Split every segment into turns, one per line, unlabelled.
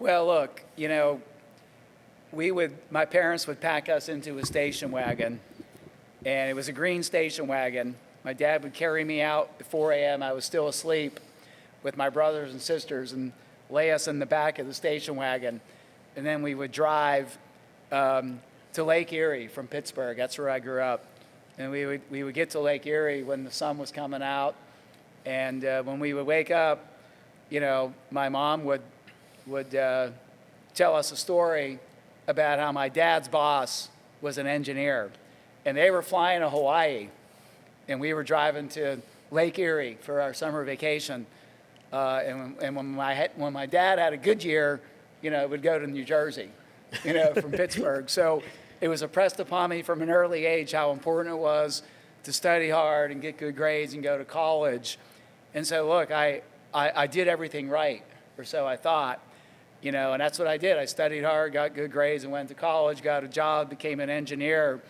Well, look, my parents would pack us into a station wagon, and it was a green station wagon. My dad would carry me out at 4 a.m. I was still asleep with my brothers and sisters and lay us in the back of the station wagon. And then we would drive to Lake Erie from Pittsburgh. That's where I grew up. And we would get to Lake Erie when the sun was coming out. And when we would wake up, my mom would tell us a story about how my dad's boss was an engineer. And they were flying to Hawaii. And we were driving to Lake Erie for our summer vacation. And when my dad had a good year, would go to New Jersey, from Pittsburgh. So it was impressed upon me from an early age how important it was to study hard and get good grades and go to college. And so, look, I did everything right, or so I thought, and that's what I did. I studied hard, got good grades, and went to college, got a job, became an engineer,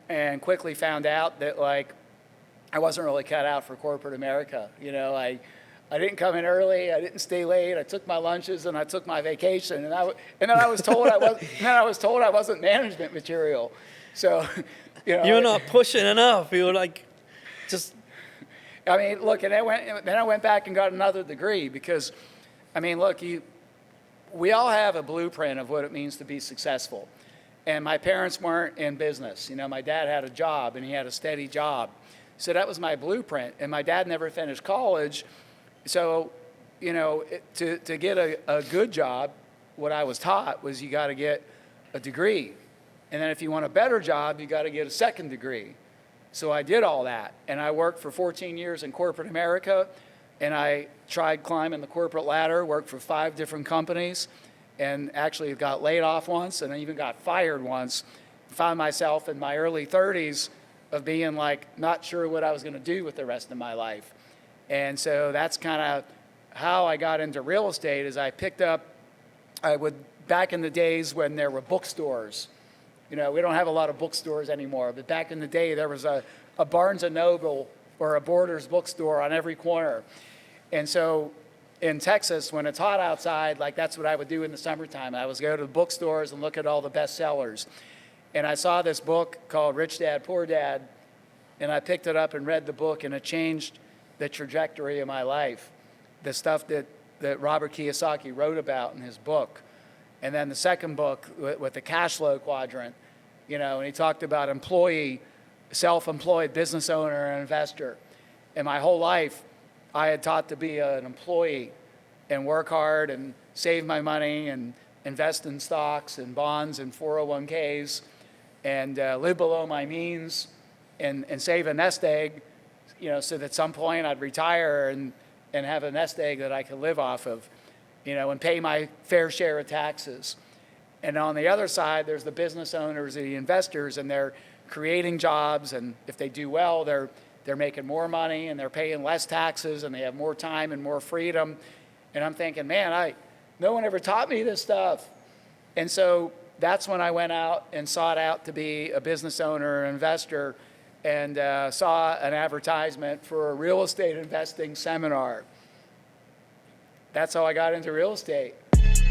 and quickly found out that, I wasn't really cut out for corporate America. I didn't come in early. I didn't stay late. I took my lunches and I took my vacation. And then I was told I wasn't management material. So,
You're not pushing enough. You were just.
Look, and then I went back and got another degree because, look, we all have a blueprint of what it means to be successful. And my parents weren't in business. My dad had a job and he had a steady job. So that was my blueprint. And my dad never finished college. So, to get a good job, what I was taught was you got to get a degree. And then if you want a better job, you got to get a second degree. So I did all that. And I worked for 14 years in corporate America. And I tried climbing the corporate ladder, worked for 5 different companies, and actually got laid off once and I even got fired once. Found myself in my early 30s of being not sure what I was going to do with the rest of my life. And so that's kind of how I got into real estate. Is back in the days when there were bookstores. We don't have a lot of bookstores anymore, but back in the day there was a Barnes & Noble or a Borders bookstore on every corner. And so in Texas, when it's hot outside, that's what I would do in the summertime. I would go to the bookstores and look at all the bestsellers. And I saw this book called Rich Dad, Poor Dad, and I picked it up and read the book, and it changed the trajectory of my life, the stuff that Robert Kiyosaki wrote about in his book. And then the second book with the cash flow quadrant, and he talked about self-employed business owner and investor. And my whole life, I had taught to be an employee and work hard and save my money and invest in stocks and bonds and 401ks and live below my means and save a nest egg, so that at some point I'd retire and have a nest egg that I could live off of, and pay my fair share of taxes. And on the other side, there's the business owners, the investors, and they're creating jobs, and if they do well, they're making more money and they're paying less taxes and they have more time and more freedom. And I'm thinking, man, no one ever taught me this stuff. And so that's when I went out and sought out to be a business owner or investor, and saw an advertisement for a real estate investing seminar. That's how I got into real estate.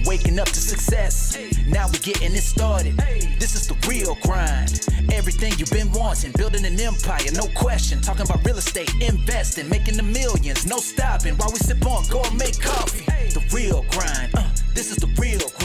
Waking up to success, now we're getting it started. This is the real grind. Everything you've been wanting, building an empire, no question. Talking about real estate, investing, making the millions, no stopping. While we sip on gourmet coffee, the real grind. This is the real grind.